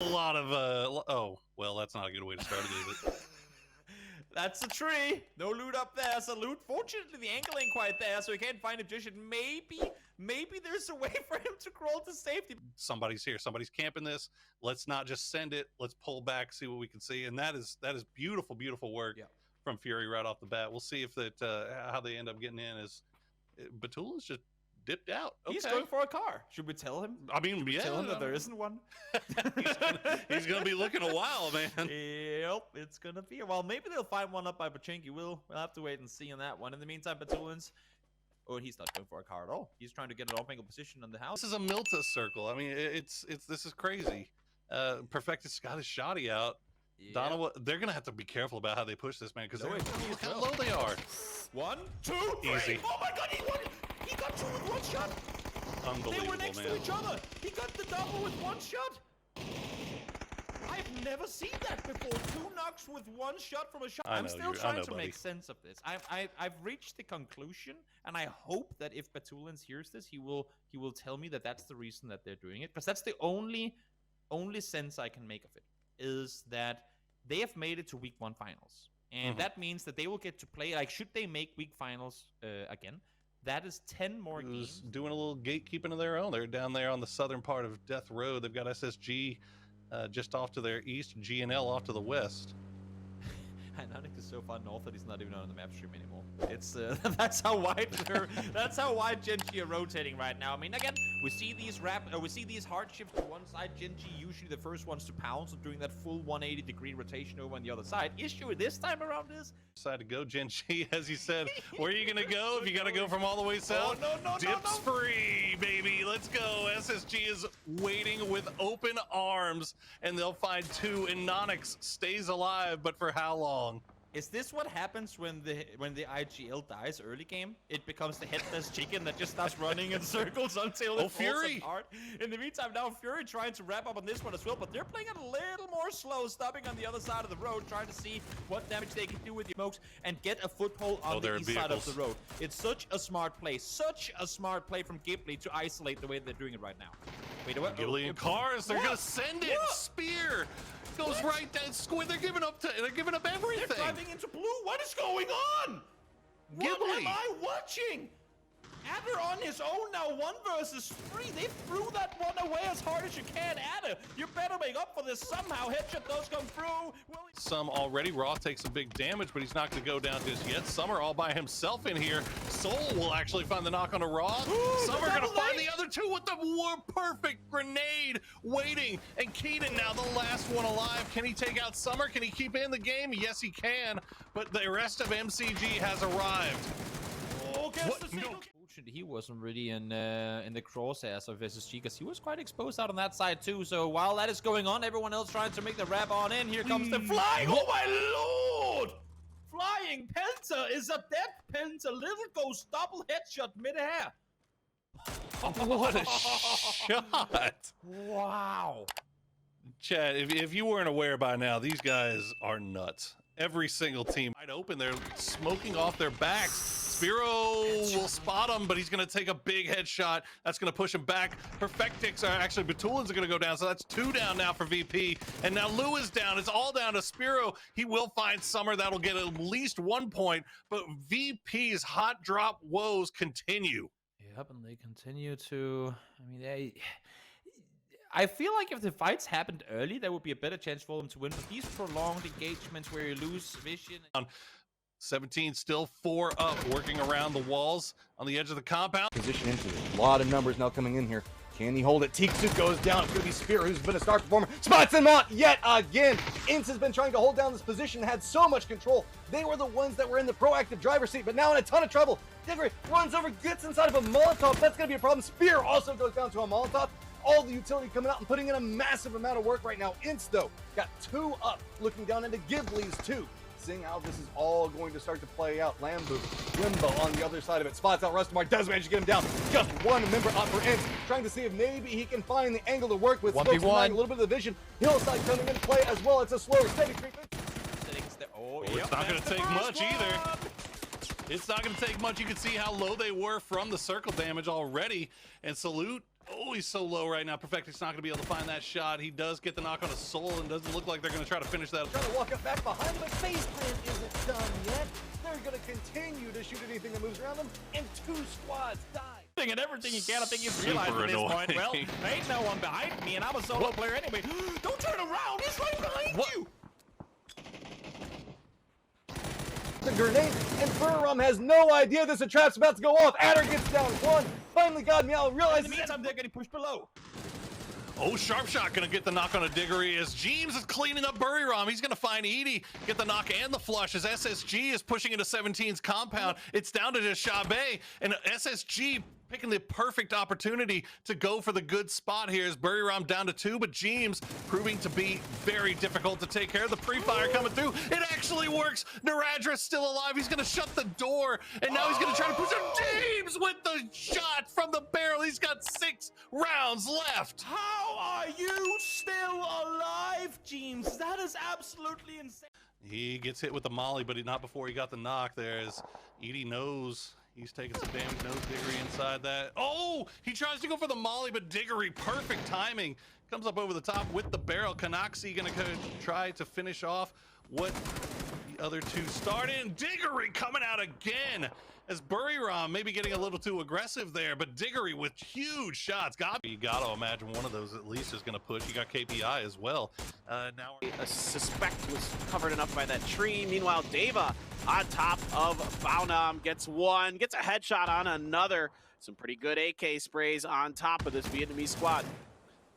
A lot of oh well, that's not a good way to start it, is it? That's a tree. No loot up there. So loot. Fortunately, the angle ain't quite there, so he can't find a magician. Maybe there's a way for him to crawl to safety. Somebody's here. Somebody's camping this. Let's not just send it. Let's pull back, see what we can see. And that is beautiful, beautiful work from Fury right off the bat. We'll see if that how they end up getting in. Is Batula's just dipped out. Okay. He's going for a car. Should we tell him? I mean, yeah. Tell him that there isn't one. he's gonna be looking a while, man. Yep, it's gonna be. Well, maybe they'll find one up by Pachinki. We'll have to wait and see on that one. In the meantime, Batulans. Oh, he's not going for a car at all. He's trying to get an off-angle position on the house. This is a Milta circle. I mean, this is crazy. Perfectus got his shotty out. Yeah. Donovan, they're gonna have to be careful about how they push this, man, because look how low they are. 1, 2, 3. Easy. Oh my God, he got 2 with 1 shot. Unbelievable, they were next man. to each other. He got the double with 1 shot. I've never seen that before. 2 knocks with 1 shot from a shot. I'm still trying to make sense of this. I've reached the conclusion, and I hope that if Batulans hears this, he will tell me that that's the reason that they're doing it, because that's the only sense I can make of it, is that they have made it to week 1 finals, and that means that they will get to play. Like, should they make week finals again? That is 10 more games. Doing a little gatekeeping of their own. They're down there on the southern part of Death Road. They've got SSG just off to their east, G&L off to the west. Niantic is so far north that he's not even on the map stream anymore. It's that's how wide Gen.G are rotating right now. I mean, again, we see these hard shifts to one side. Gen.G usually the first ones to pounce, so doing that full 180-degree rotation over on the other side. Issue this time around is decide to go Gen.G, as you said. Where are you gonna go? If you gotta go from all the way south, dips free, baby. Let's go. SSG is waiting with open arms, and they'll find 2. And Nonix stays alive, but for how long? Is this what happens when the IGL dies early game? It becomes the headless chicken that just starts running in circles until it falls apart. In the meantime, now Fury trying to wrap up on this one as well, but they're playing it a little more slow, stopping on the other side of the road, trying to see what damage they can do with the smokes and get a foothold on the east side of the road. It's such a smart play from Ghibli to isolate the way they're doing it right now. Wait, what? Ghibli and cars, they're gonna send it. Spear goes right down. Squid, they're giving up everything. They're driving into blue. What is going on? What am I watching? Adder on his own now, 1 versus 3. They threw that one away as hard as you can. Adder, you better make up for this somehow. Headshot does come through. Some already. Roth takes some big damage, but he's not going to go down just yet. Summer all by himself in here. Soul will actually find the knock on a Roth. Summer going to find the other 2 with the perfect grenade waiting. And Keaton now the last one alive. Can he take out Summer? Can he keep in the game? Yes, he can. But the rest of MCG has arrived. He wasn't really in the crosshairs of SSG, because he was quite exposed out on that side too. So while that is going on, everyone else trying to make the wrap on in. Here comes the flying. Oh my lord! Flying Penta is a dead Penta. Little ghost double headshot mid-air. What a shot! Wow. Chad, if you weren't aware by now, these guys are nuts. Every single team wide open. They're smoking off their backs. Spiro will spot him, but he's going to take a big headshot. That's going to push him back. Perfectix are actually, Batulans are going to go down, so that's 2 down now for VP. And now Lou is down. It's all down to Spiro. He will find Summer. That'll get at least 1 point, but VP's hot drop woes continue. Yep, and they continue to, I mean, I feel like if the fights happened early, there would be a better chance for them to win. But these prolonged engagements where you lose vision. 17 still 4 up, working around the walls on the edge of the compound. Position into it. A lot of numbers now coming in here. Can he hold it? Tiksu goes down. It's going to be Spear, who's been a star performer. Spots him out yet again. Ince has been trying to hold down this position, had so much control. They were the ones that were in the proactive driver's seat, but now in a ton of trouble. Diggory runs over, gets inside of a Molotov. That's going to be a problem. Spear also goes down to a Molotov. All the utility coming out and putting in a massive amount of work right now. Ince, though, got 2 up, looking down into Ghibli's 2. Seeing how this is all going to start to play out. Limbo on the other side of it. Spots out Rustamar, does manage to get him down. Just 1 member up for Ince, trying to see if maybe he can find the angle to work with. 1v1. A little bit of the vision. Hillside coming into play as well. It's a slow, steady creep. It's not going to take much either. It's not going to take much. You can see how low they were from the circle damage already. And Salute Oh, he's so low right now. Perfectic's not going to be able to find that shot. He does get the knock on his soul and doesn't look like they're going to try to finish that. Trying to walk up back behind him, but phase plan isn't done yet. They're going to continue to shoot anything that moves around them, and 2 squads die. And everything you can, I think he's realized at this point. Well, there ain't no one behind me, and I'm a solo player anyway. Don't turn around, he's right behind you! The grenade, and Furram has no idea this trap's about to go off. Adder gets down 1. Finally, God Meow realizes. In the meantime, they're getting pushed below. Oh, Sharp Shot gonna get the knock on a Diggory as James is cleaning up Buriram. He's gonna find Edie, get the knock and the flush as SSG is pushing into 17's compound. It's down to just Shabe, and SSG picking the perfect opportunity to go for the good spot here as Buriram down to 2, but James proving to be very difficult to take care of. The pre-fire coming through. It actually works. Naradra's still alive. He's gonna shut the door, and now he's gonna try to push him. James with the shot from the barrel. He's got 6 rounds left. How are you still alive, James? That is absolutely insane. He gets hit with the molly, but not before he got the knock there as Edie knows he's taking some damage. No Diggory inside that. Oh, he tries to go for the molly, but Diggory, perfect timing. Comes up over the top with the barrel. Kanaxi gonna try to finish off what the other 2 started. And Diggory coming out again as Buriram maybe getting a little too aggressive there, but Diggory with huge shots. You gotta imagine one of those at least is gonna push. You got KPI as well. Now a suspect was covered enough by that tree. Meanwhile, Deva on top of Baunam gets 1, gets a headshot on another. Some pretty good AK sprays on top of this Vietnamese squad.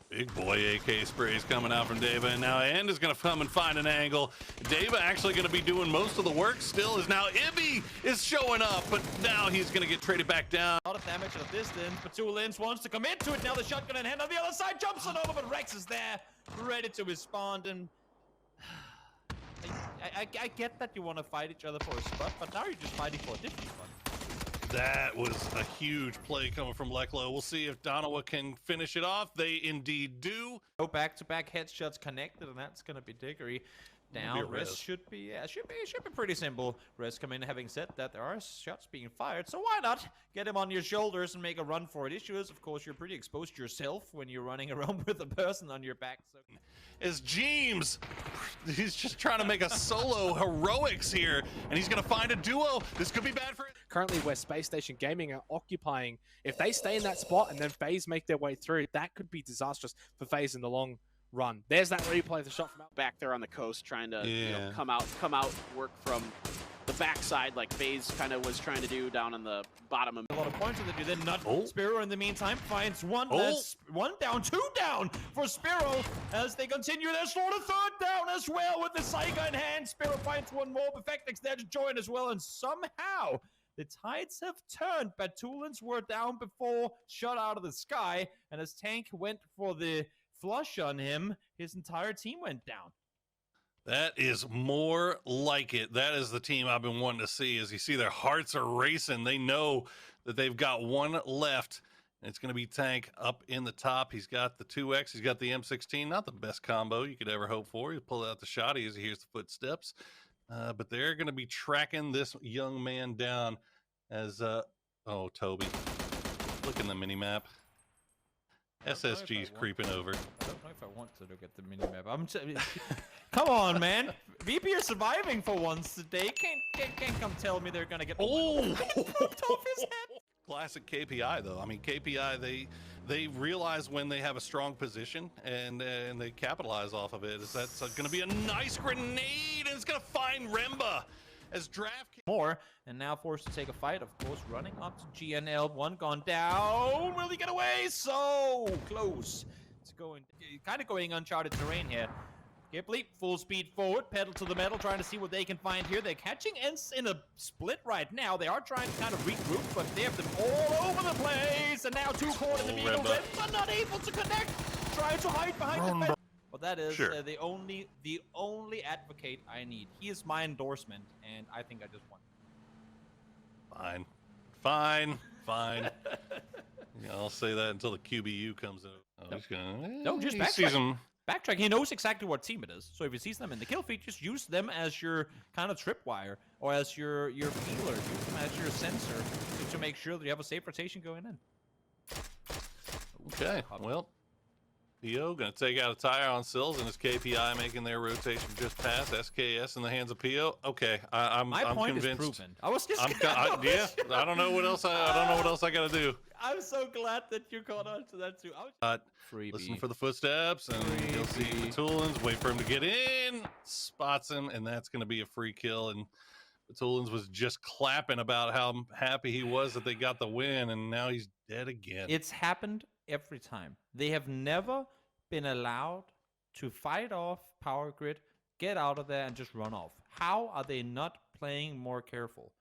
Big boy AK sprays coming out from Deva, and now End is going to come and find an angle. Deva actually going to be doing most of the work still, as now Ibby is showing up, but now he's going to get traded back down. A lot of damage at a distance, but Tulins wants to come into it. Now the shotgun in hand on the other side, jumps on over, but Rex is there, ready to respond, and I get that you want to fight each other for a spot, but now you're just fighting for a different spot. That was a huge play coming from Leklo. We'll see if Donawa can finish it off. They indeed do. Go back-to-back headshots connected, and that's going to be Diggory. Down, Res should be pretty simple. Res come in, having said that, there are shots being fired, so why not get him on your shoulders and make a run for it? Issue is, of course, you're pretty exposed yourself when you're running around with a person on your back. So. As James, he's just trying to make a solo heroics here, and he's going to find a duo. This could be bad for it. Currently, where Space Station Gaming are occupying, if they stay in that spot and then FaZe make their way through, that could be disastrous for FaZe in the long run. There's that replay of the shot from out back there on the coast, trying to you know, come out, work from the backside like FaZe kind of was trying to do down on the bottom of. A lot of points that you did not. Spiro in the meantime finds 1. That's 1 down, 2 down for Spiro as they continue their slaughter. 3rd down as well with the Saiga in hand. Spiro finds 1 more. Perfectix there to join as well, and somehow the tides have turned. Batulans were down before, shot out of the sky, and as Tank went for the flush on him, his entire team went down. That is more like it. That is the team I've been wanting to see. As you see, their hearts are racing. They know that they've got 1 left. And it's going to be Tank up in the top. He's got the 2X. He's got the M16. Not the best combo you could ever hope for. He'll pull out the shotty as he hears the footsteps. But they're going to be tracking this young man down as, oh, Toby. Look in the mini-map. SSG's creeping over. I don't know if I want to look at the minimap. Come on, man. VP are surviving for once today. Can't come tell me they're gonna get off his head. Classic KPI though. I mean, KPI they realize when they have a strong position and they capitalize off of it. That's going to be a nice grenade, and it's going to find Remba. As draft more, and now forced to take a fight, of course, running up to GNL. 1 gone down. Will he get away? So close. It's kind of going uncharted terrain here. Gipley, full speed forward, pedal to the metal, trying to see what they can find here. They're catching Ents in a split right now. They are trying to kind of regroup, but they have them all over the place. And now 2 caught in the middle. Reds are not able to connect. Trying to hide behind the fence. But that is the only advocate I need. He is my endorsement, and I think I just won. Fine. Yeah, I'll say that until the QBU comes out. Oh, he's gonna, no, just backtrack. He knows exactly what team it is. So if he sees them in the kill feed, just use them as your kind of tripwire or as your feeler. Use them as your sensor to make sure that you have a safe rotation going in. Okay, well, Pio gonna take out a tire on Sills and his KPI making their rotation just pass. SKS in the hands of Pio. Okay, I'm My point convinced. is proven. I was just. Yeah, I don't know what else. I don't know what else I gotta do. I'm so glad that you caught on to that too. Listen for the footsteps, and you'll see Patulins. Wait for him to get in. Spots him, and that's gonna be a free kill. And Patulins was just clapping about how happy he was that they got the win, and now he's dead again. It's happened every time. They have never been allowed to fight off Power Grid, get out of there, and just run off. How are they not playing more careful?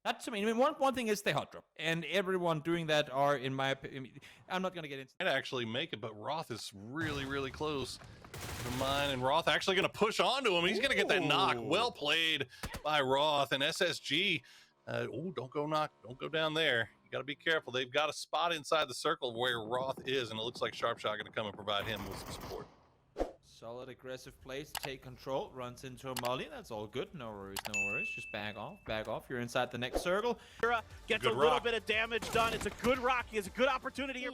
That's, I mean, one thing is the hot drop, and everyone doing that are, in my opinion, I'm not going to get into. Might actually make it, but Roth is really, really close to mine, and Roth actually going to push onto him. He's going to get that knock. Well played by Roth, and SSG. Don't go knock. Don't go down there. You got to be careful. They've got a spot inside the circle where Roth is, and it looks like Sharpshot going to come and provide him with some support. Solid aggressive plays to take control, runs into a molly. That's all good. No worries, no worries. Just back off. You're inside the next circle. Gets a little bit of damage done. It's a good rock. He has a good opportunity here.